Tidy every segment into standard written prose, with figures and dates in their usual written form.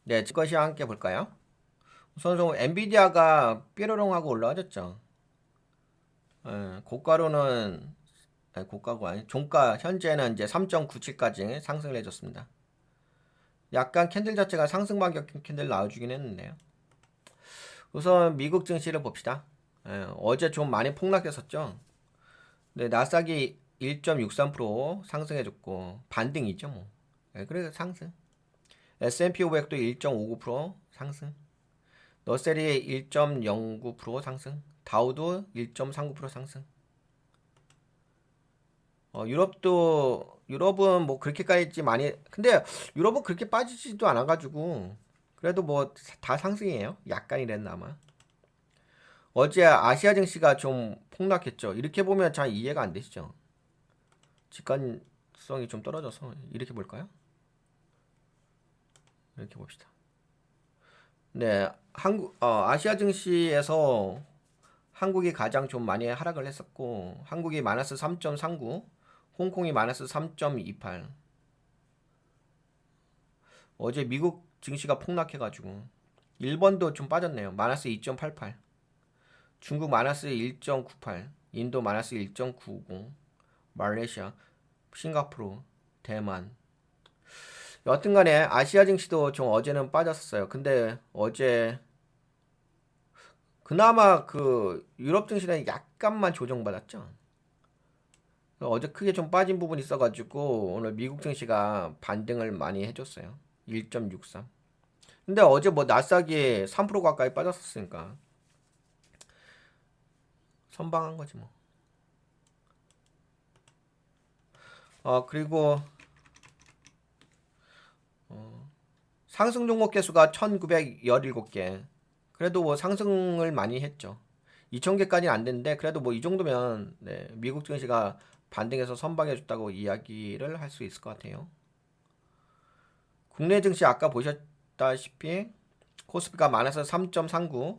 네, 지금까지 함께 볼까요? 우선 좀 엔비디아가 뾰로롱하고 올라와줬죠. 고가로는 고가가 아니 종가 현재는 이제 3.97까지 상승을 해줬습니다. 약간 캔들 자체가 상승 반격 캔들 나와주긴 했는데요. 우선 미국 증시를 봅시다. 어제 좀 많이 폭락했었죠. 네, 나스닥이 1.63% 상승해줬고 반등이죠 뭐. 그래서 상승. S&P 500도 1.59% 상승. 너셀이 1.09% 상승. 다우도 1.39% 상승. 유럽은 뭐 그렇게까지 많이 근데 유럽은 그렇게 빠지지도 않아가지고 그래도 뭐 다 상승이에요. 약간이랬나마. 어제 아시아 증시가 좀 폭락했죠. 이렇게 보면 잘 이해가 안 되시죠? 직관성이 좀 떨어져서 이렇게 볼까요? 이렇게 봅시다. 네, 아시아 증시에서 한국이 가장 좀 많이 하락을 했었고 한국이 마이너스 3.39, 홍콩이 마이너스 3.28. 어제 미국 증시가 폭락해가지고 일본도 좀 빠졌네요. 마이너스 2.88, 중국 마이너스 1.98, 인도 마이너스 1.90, 말레이시아, 싱가포르, 대만. 여튼간에 아시아 증시도 좀 어제는 빠졌었어요. 근데 어제 그나마 그 유럽 증시는 약간만 조정받았죠. 어제 크게 좀 빠진 부분이 있어가지고 오늘 미국 증시가 반등을 많이 해줬어요. 1.63. 근데 어제 뭐 나스닥이 3% 가까이 빠졌었으니까 선방한 거지 뭐. 그리고 상승 종목 개수가 1917개. 그래도 뭐 상승을 많이 했죠. 2000개까지는 안 됐는데 그래도 뭐 이 정도면 네, 미국 증시가 반등해서 선방해 줬다고 이야기를 할 수 있을 것 같아요. 국내 증시 아까 보셨다시피 코스피가 마이너스 3.39,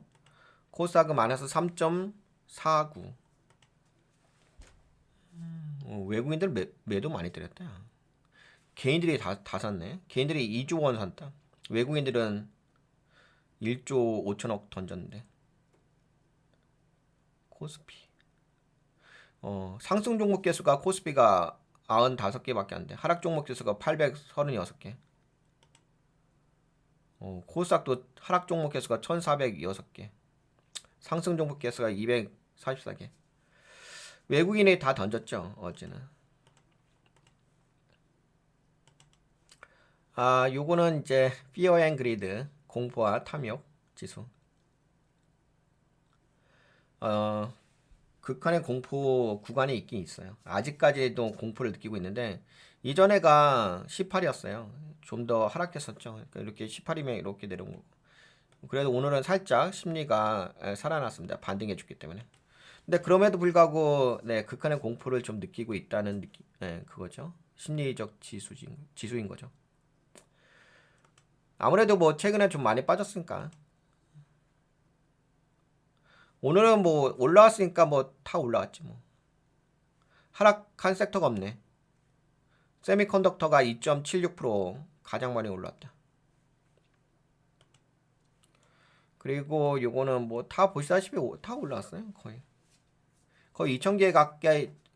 코스닥은 마이너스 3.49. 외국인들 매도 많이 때렸다. 개인들이 다 샀네. 개인들이 2조 원 샀다. 외국인들은 1조 5천억 던졌는데. 코스피. 상승 종목 개수가 코스피가 95개밖에 안 돼. 하락 종목 개수가 836개. 코스닥도 하락 종목 개수가 1406개. 상승 종목 개수가 244개. 외국인이 다 던졌죠, 어제는. 요거는 이제 Fear and Greed, 공포와 탐욕 지수. 어, 극한의 공포 구간이 있긴 있어요. 아직까지도 공포를 느끼고 있는데 이전에가 18이었어요. 좀 더 하락했었죠. 그러니까 이렇게 18이면 이렇게 내려온 거고. 그래도 오늘은 살짝 심리가 살아났습니다. 반등해줬기 때문에. 근데 그럼에도 불구하고 네, 극한의 공포를 좀 느끼고 있다는 느낌, 네, 그거죠. 심리적 지수인 거죠. 아무래도 뭐 최근에 좀 많이 빠졌으니까 오늘은 뭐 올라왔으니까 뭐 다 올라왔지 뭐. 하락한 섹터가 없네. 세미컨덕터가 2.76% 가장 많이 올랐다. 그리고 요거는 뭐 다 보시다시피 다 올라왔어요. 거의 2,000개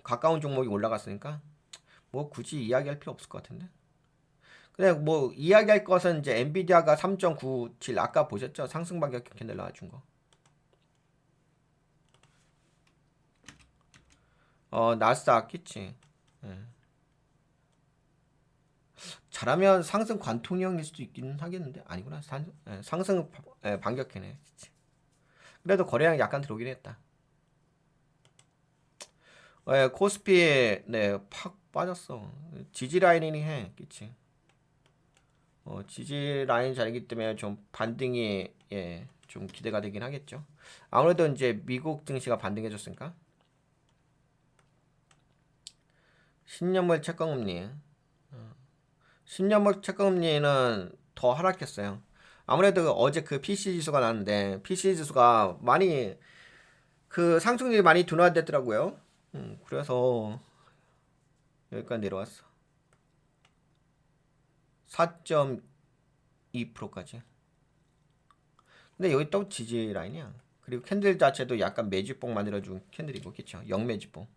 가까운 종목이 올라갔으니까 뭐 굳이 이야기할 필요 없을 것 같은데. 그냥 뭐 이야기할 것은 이제 엔비디아가 3.97 아까 보셨죠? 상승 반격 캔들 나와준 거. 나스닥 키치. 예. 잘하면 상승 관통형일 수도 있긴 하겠는데 아니구나. 상승 반격해네. 그래도 거래량 약간 들어오긴 했다. 코스피 네팍 빠졌어. 지지 라인이니 해, 그치? 지지 라인 자리기 때문에 좀 반등이 좀 기대가 되긴 하겠죠. 아무래도 이제 미국 증시가 반등해줬으니까. 신년물 채권금리, 10년물 채권금리는 더 하락했어요. 아무래도 어제 그 PC 지수가 나왔는데 PC 지수가 많이 그 상승률이 많이 둔화됐더라고요. 그래서 여기까지 내려왔어. 4.2 2%까지. 근데 여기 또 지지 라인이야. 그리고 캔들 자체도 약간 매집봉 만들어준 캔들이고, 그쵸? 영매집봉.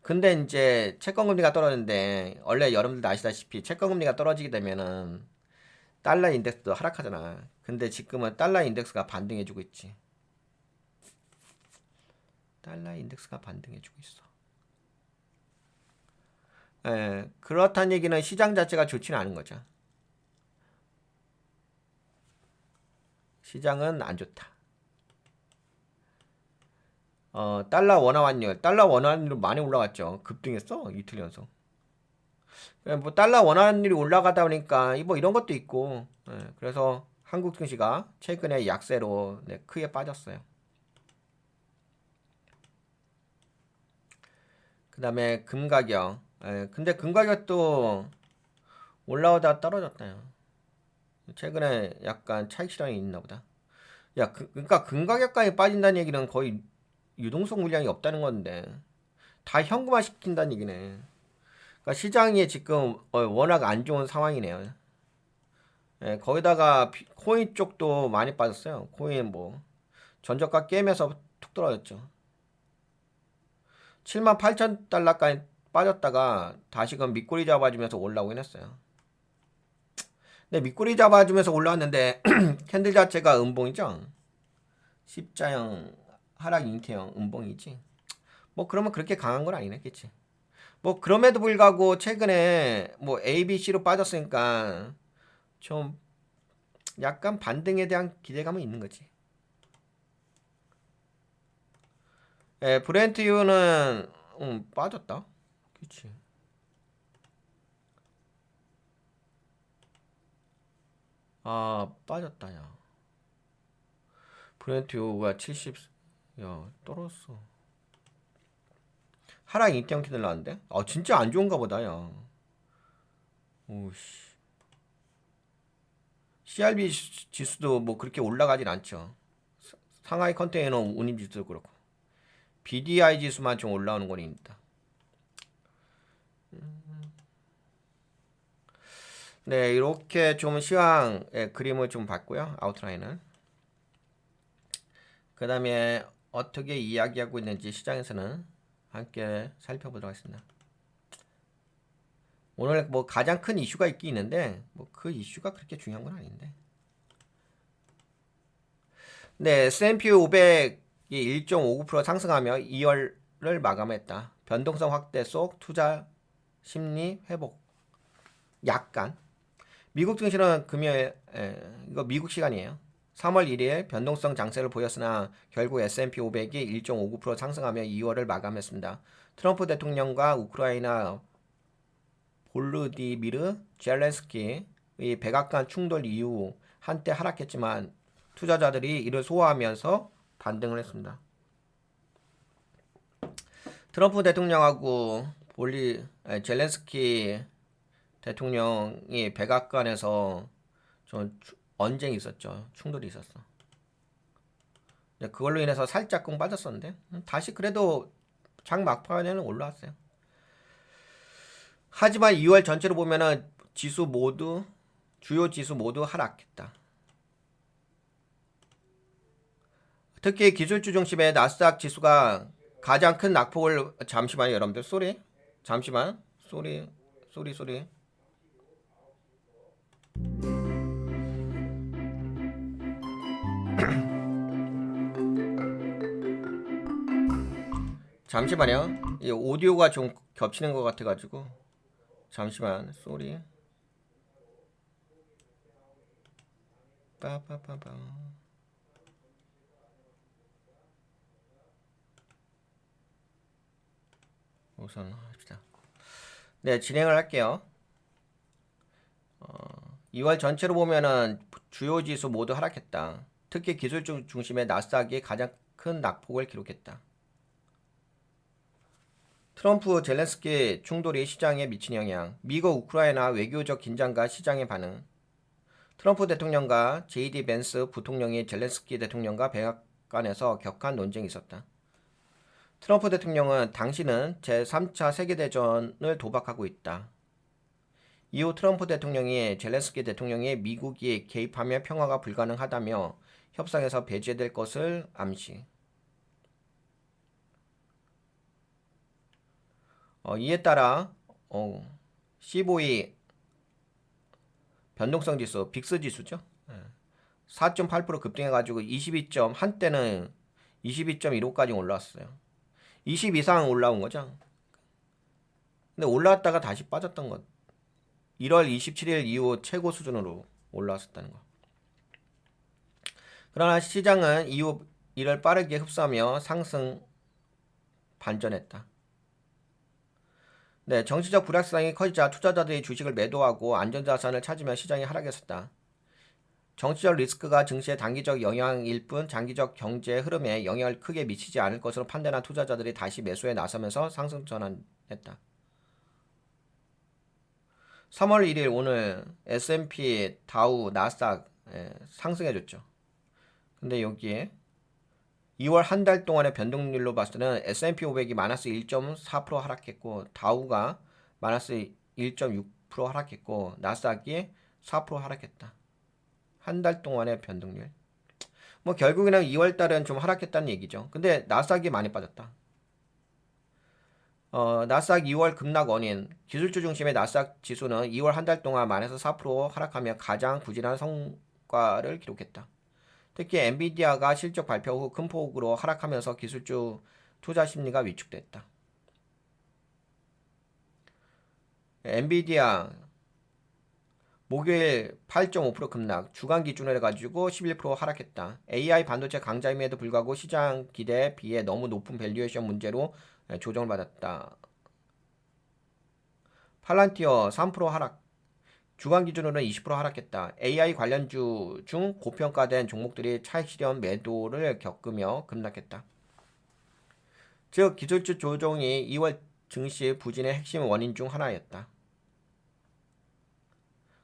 근데 이제 채권금리가 떨어지는데, 원래 여러분들 아시다시피 채권금리가 떨어지게 되면은 달러 인덱스도 하락하잖아. 근데 지금은 달러 인덱스가 반등해주고 있지. 달러 인덱스가 반등해주고 있어. 그렇다는 얘기는 시장 자체가 좋지는 않은 거죠. 시장은 안 좋다. 달러 원화환율 많이 올라갔죠. 급등했어 이틀 연속. 뭐 달러 원화환율이 올라가다 보니까 뭐 이런 것도 있고, 그래서 한국 증시가 최근에 약세로 크게 빠졌어요. 그 다음에 금 가격. 근데 금 가격도 올라오다 떨어졌다요. 최근에 약간 차익 실현이 있나 보다. 야, 그러니까 금 가격까지 빠진다는 얘기는 거의 유동성 물량이 없다는 건데 다 현금화 시킨다는 얘기네. 그러니까 시장이 지금 워낙 안 좋은 상황이네요. 거기다가 코인 쪽도 많이 빠졌어요. 코인 뭐 전저가 깨면서 툭 떨어졌죠. 78,000달러까지 빠졌다가 다시금 밑꼬리 잡아주면서 올라오긴 했어요. 근데 밑꼬리 잡아주면서 올라왔는데 캔들 자체가 음봉이죠. 십자형 하락 잉태형 음봉이지. 뭐 그러면 그렇게 강한 건 아니네, 그치? 뭐 그럼에도 불구하고 최근에 뭐 A, B, C로 빠졌으니까 좀 약간 반등에 대한 기대감은 있는 거지. 브렌트유는 빠졌다. 그치. 아, 빠졌다, 야. 브렌트유가 70, 야, 떨어졌어. 하락 잉태형 캔들 나왔는데? 아, 진짜 안 좋은가 보다, 야. 오씨. CRB 지수도 뭐 그렇게 올라가진 않죠. 상하이 컨테이너 운임 지수도 그렇고. BDI 지수만 좀 올라오는 건 있다. 네, 이렇게 좀 시황의 그림을 좀 봤고요. 아웃라인은. 그 다음에 어떻게 이야기하고 있는지 시장에서는 함께 살펴보도록 하겠습니다. 오늘 뭐 가장 큰 이슈가 있긴 있는데 뭐 그 이슈가 그렇게 중요한 건 아닌데. 네, S&P 500이 1.59% 상승하며 2월을 마감했다. 변동성 확대 속 투자 심리 회복. 약간. 미국 증시는 금요일, 이거 미국 시간이에요. 3월 1일 변동성 장세를 보였으나 결국 S&P 500이 1.59% 상승하며 2월을 마감했습니다. 트럼프 대통령과 우크라이나 볼르디미르 젤렌스키의 백악관 충돌 이후 한때 하락했지만 투자자들이 이를 소화하면서 반등을 했습니다. 트럼프 대통령하고 젤렌스키 대통령이 백악관에서 좀 언쟁이 있었죠. 충돌이 있었어. 그걸로 인해서 살짝 공 빠졌었는데 다시 그래도 장 막판에는 올라왔어요. 하지만 2월 전체로 보면은 주요 지수 모두 하락했다. 특히 기술주 중심의 나스닥 지수가 가장 큰 낙폭을 잠시만요, 여러분들. 잠시만. 소리. 잠시만요. 이 오디오가 좀 겹치는 것 같아가지고 잠시만. 소리. 빠빠빠빠. 우선 합시다. 네, 진행을 할게요. 2월 전체로 보면은 주요 지수 모두 하락했다. 특히 기술주 중심의 나스닥이 가장 큰 낙폭을 기록했다. 트럼프 젤렌스키 충돌이 시장에 미친 영향, 미국 우크라이나 외교적 긴장과 시장의 반응. 트럼프 대통령과 JD 벤스 부통령이 젤렌스키 대통령과 백악관에서 격한 논쟁이 있었다. 트럼프 대통령은 당신은 제3차 세계대전을 도박하고 있다. 이후 트럼프 대통령이 젤렌스키 대통령이 미국이 개입하며 평화가 불가능하다며 협상에서 배제될 것을 암시. 이에 따라 C 보이 변동성 지수, 빅스 지수죠. 4.8% 급등해가지고 한때는 22.15까지 올라왔어요. 20 이상 올라온 거죠. 근데 올라왔다가 다시 빠졌던 것. 1월 27일 이후 최고 수준으로 올라왔었다는 거. 그러나 시장은 이후 이를 빠르게 흡수하며 상승 반전했다. 네, 정치적 불확실성이 커지자 투자자들이 주식을 매도하고 안전자산을 찾으며 시장이 하락했었다. 정치적 리스크가 증시에 단기적 영향일 뿐 장기적 경제 흐름에 영향을 크게 미치지 않을 것으로 판단한 투자자들이 다시 매수에 나서면서 상승 전환했다. 3월 1일 오늘 S&P, 다우, 나스닥 상승해줬죠. 근데 여기에 2월 한 달 동안의 변동률로 봤을 때는 S&P 500이 마이너스 1.4% 하락했고 다우가 마이너스 1.6% 하락했고 나스닥이 4% 하락했다. 한 달 동안의 변동률. 뭐 결국에는 2월 달은 좀 하락했다는 얘기죠. 근데 나스닥이 많이 빠졌다. 나스닥 2월 급락 원인. 기술주 중심의 나스닥 지수는 2월 한 달 동안 마이너스 4% 하락하며 가장 부진한 성과를 기록했다. 특히 엔비디아가 실적 발표 후 큰 폭으로 하락하면서 기술주 투자 심리가 위축됐다. 엔비디아 목요일 8.5% 급락, 주간 기준으로 해가지고 11% 하락했다. AI 반도체 강자임에도 불구하고 시장 기대에 비해 너무 높은 밸류에이션 문제로 조정을 받았다. 팔란티어 3% 하락, 주간 기준으로는 20% 하락했다. AI 관련주 중 고평가된 종목들이 차익 실현 매도를 겪으며 급락했다. 즉 기술주 조정이 2월 증시 부진의 핵심 원인 중 하나였다.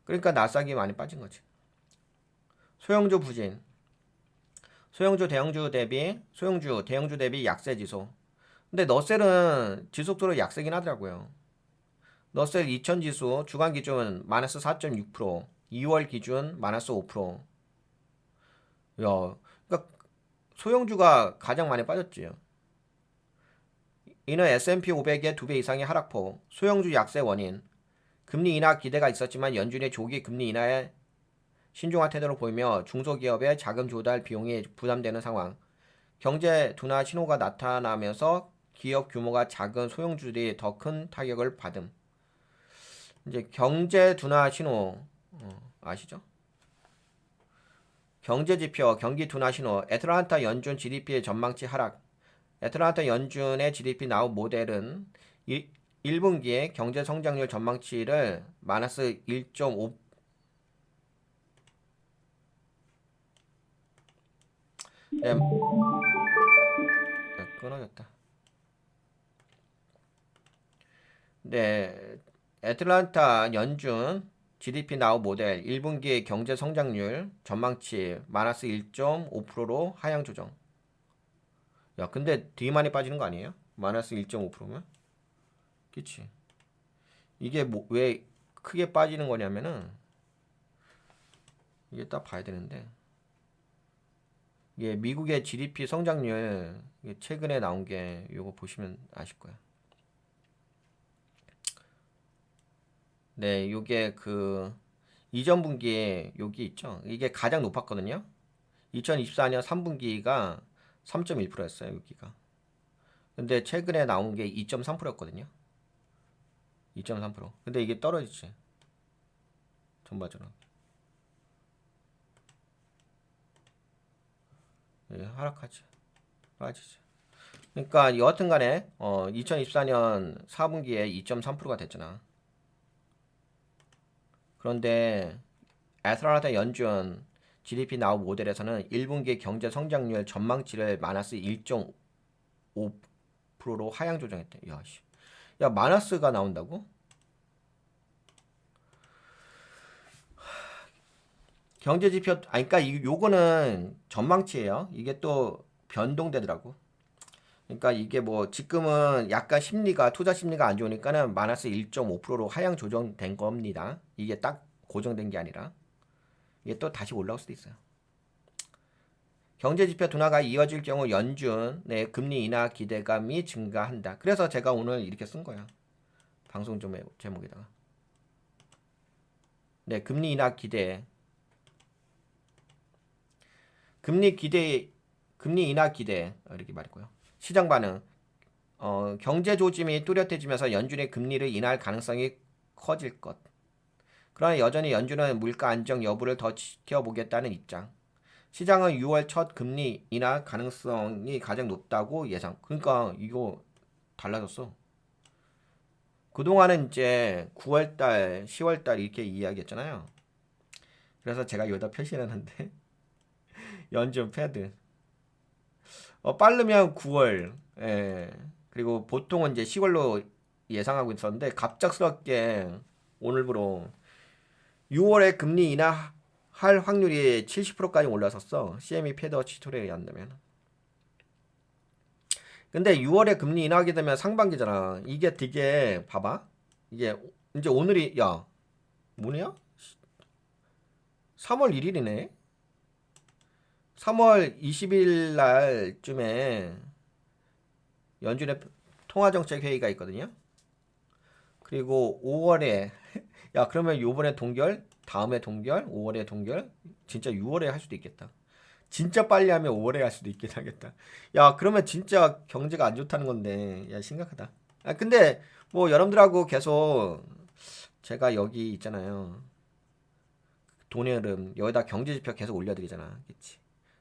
그러니까 나스닥이 많이 빠진 거지. 소형주 부진. 소형주 대형주 대비 약세 지수. 근데 너셀은 지속적으로 약세긴 하더라고요. 너셀 2000 지수 주간 기준 마이너스 4.6%, 2월 기준 마이너스 5%. 야, 그러니까 소형주가 가장 많이 빠졌지요. 이는 S&P 500의 2배 이상의 하락폭, 소형주 약세 원인, 금리 인하 기대가 있었지만 연준의 조기 금리 인하에 신중한 태도를 보이며 중소기업의 자금 조달 비용이 부담되는 상황, 경제 둔화 신호가 나타나면서 기업 규모가 작은 소형주들이 더 큰 타격을 받음. 이제 경제 둔화 신호 아시죠? 경제 지표, 경기 둔화 신호, 애틀란타 연준 GDP의 전망치 하락. 애틀란타 연준의 GDP 나우 모델은 1분기에 경제 성장률 전망치를 마이너스 1.5 네, 끊어졌다. 네, 애틀란타 연준 GDP 나우 모델 1분기 경제 성장률 전망치 마이너스 1.5%로 하향 조정. 야, 근데 되게 많이 빠지는 거 아니에요? 마이너스 1.5%면? 그치? 이게 왜 크게 빠지는 거냐면은 이게 딱 봐야 되는데 이게 미국의 GDP 성장률 최근에 나온 게 이거 보시면 아실 거예요. 네, 요게 그 이전 분기에 여기 있죠. 이게 가장 높았거든요. 2024년 3분기가 3.1%였어요, 여기가. 근데 최근에 나온 게 2.3%였거든요. 2.3%. 근데 이게 떨어지지. 전반적으로. 예, 하락하지. 빠지지. 그러니까 여하튼 간에 2024년 4분기에 2.3%가 됐잖아. 그런데 애틀란타 연준 GDP 나우 모델에서는 1분기 경제 성장률 전망치를 마이너스 1.5%로 하향 조정했대. 야, 씨. 야, 마이너스가 나온다고? 경제 지표 그러니까 요거는 전망치예요. 이게 또 변동되더라고. 그러니까 이게 뭐 지금은 약간 심리가 투자 심리가 안 좋으니까는 마이너스 1.5%로 하향 조정된 겁니다. 이게 딱 고정된 게 아니라 이게 또 다시 올라올 수도 있어요. 경제지표 둔화가 이어질 경우 연준의 금리 인하 기대감이 증가한다. 그래서 제가 오늘 이렇게 쓴 거야. 방송 좀 제목에다가. 네, 금리 인하 기대. 금리 인하 기대 이렇게 말했고요. 시장 반응. 경제 조짐이 뚜렷해지면서 연준의 금리를 인하할 가능성이 커질 것. 그러나 여전히 연준은 물가 안정 여부를 더 지켜보겠다는 입장. 시장은 6월 첫 금리 인하 가능성이 가장 높다고 예상. 그러니까 이거 달라졌어. 그동안은 이제 9월달, 10월달 이렇게 이야기했잖아요. 그래서 제가 여기다 표시해놨는데 연준 패드. 빠르면 9월. 예. 그리고 보통은 이제 10월로 예상하고 있었는데 갑작스럽게 오늘부로 6월에 금리 인하할 확률이 70%까지 올라섰어. CME 패드 치토리에 의한다면. 근데 6월에 금리 인하하게 되면 상반기잖아. 이게 되게 봐봐. 이게 이제 오늘이 야 뭐냐? 3월 1일이네. 3월 20일 날쯤에 연준의 통화정책 회의가 있거든요. 그리고 5월에 야 그러면 요번에 동결, 다음에 동결, 5월에 동결, 진짜 6월에 할 수도 있겠다. 진짜 빨리 하면 5월에 할 수도 있긴 하겠다. 야 그러면 진짜 경제가 안 좋다는 건데 야 심각하다. 근데 뭐 여러분들하고 계속 제가 여기 있잖아요. 돈의 흐름 여기다 경제지표 계속 올려드리잖아. 그치?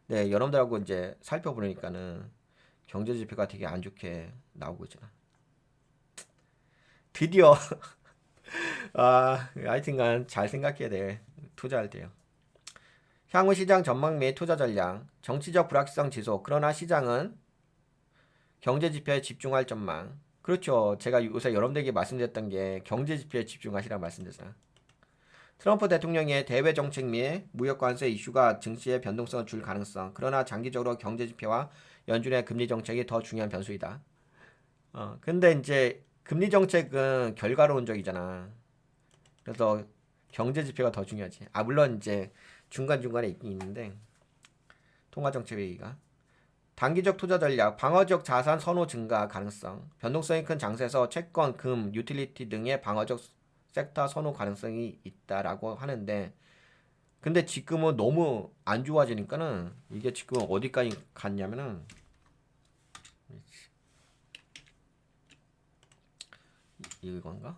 네 여러분들하고 이제 살펴보니까는 경제지표가 되게 안 좋게 나오고 있잖아. 드디어 하여튼간 잘 생각해야 돼. 투자할 때요. 향후 시장 전망 및 투자 전략, 정치적 불확실성 지속. 그러나 시장은 경제 지표에 집중할 전망. 그렇죠. 제가 요새 여러분들에게 말씀드렸던 게 경제 지표에 집중하시라고 말씀드렸잖아. 트럼프 대통령의 대외 정책 및 무역 관세 이슈가 증시의 변동성을 줄 가능성. 그러나 장기적으로 경제 지표와 연준의 금리 정책이 더 중요한 변수이다. 근데 이제 금리 정책은 결과론적이잖아. 그래서 경제 지표가 더 중요하지. 물론 이제 중간중간에 있긴 있는데 통화정책 회의가 단기적 투자 전략, 방어적 자산 선호 증가 가능성, 변동성이 큰 장세에서 채권, 금, 유틸리티 등의 방어적 섹터 선호 가능성이 있다라고 하는데 근데 지금은 너무 안 좋아지니까는 이게 지금 어디까지 갔냐면은 이건가?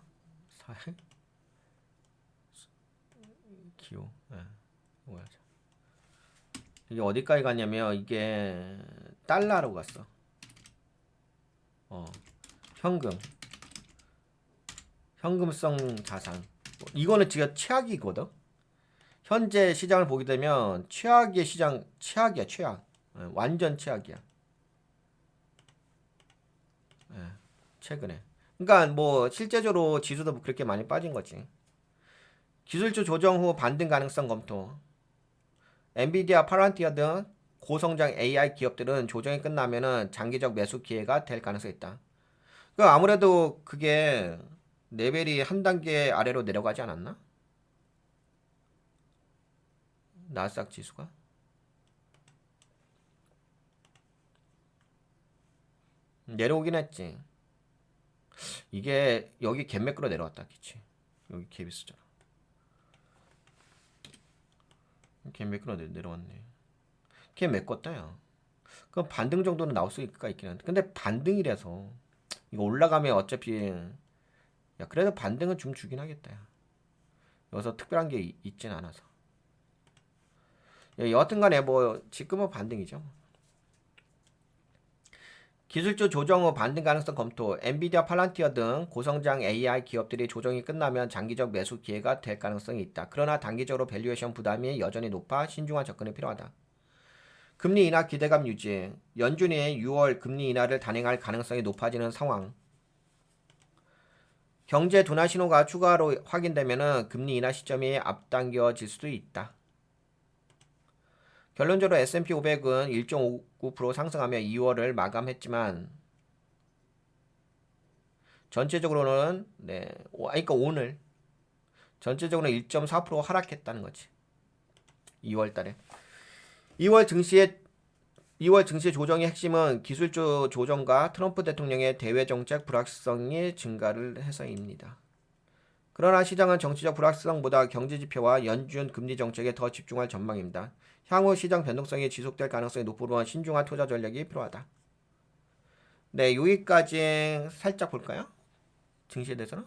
사회? 기호. 뭐야? 이게 어디까지 갔냐면 이게 달러로 갔어. 현금, 현금성 자산. 이거는 지금 최악이거든. 현재 시장을 보게 되면 최악의 시장, 최악이야, 최악. 완전 최악이야. 최근에. 그러니까 뭐 실제적으로 지수도 그렇게 많이 빠진 거지. 기술주 조정 후 반등 가능성 검토. 엔비디아, 파란티어 등 고성장 AI 기업들은 조정이 끝나면은 장기적 매수 기회가 될 가능성이 있다. 그 아무래도 그게 레벨이 한 단계 아래로 내려가지 않았나? 나스닥 지수가 내려오긴 했지. 이게 여기 갭 매끄러 내려왔다, 그치? 여기 갭이 쓰잖아. 갭 매끄러 내려왔네. 갭 메꿨다, 야. 그럼 반등 정도는 나올 수가 있긴 한데, 근데 반등이라서 이거 올라가면 어차피 야 그래도 반등은 좀 주긴 하겠다. 야. 여기서 특별한 게 있진 않아서. 여하튼간에 뭐 지금은 반등이죠. 기술주 조정 후 반등 가능성 검토. 엔비디아, 팔란티어 등 고성장 AI 기업들이 조정이 끝나면 장기적 매수 기회가 될 가능성이 있다. 그러나 단기적으로 밸류에이션 부담이 여전히 높아 신중한 접근이 필요하다. 금리 인하 기대감 유지. 연준이 6월 금리 인하를 단행할 가능성이 높아지는 상황. 경제 둔화 신호가 추가로 확인되면 금리 인하 시점이 앞당겨질 수도 있다. 결론적으로 S&P 500은 1.59% 상승하며 2월을 마감했지만 전체적으로는 그러니까 오늘 전체적으로 1.4% 하락했다는 거지. 2월 달에. 2월 증시의 2월 증시 조정의 핵심은 기술적 조정과 트럼프 대통령의 대외 정책 불확실성이 증가를 해서입니다. 그러나 시장은 정치적 불확실성보다 경제 지표와 연준 금리 정책에 더 집중할 전망입니다. 향후 시장 변동성이 지속될 가능성이 높으므로 신중한 투자 전략이 필요하다. 네, 여기까지 살짝 볼까요? 증시에 대해서는?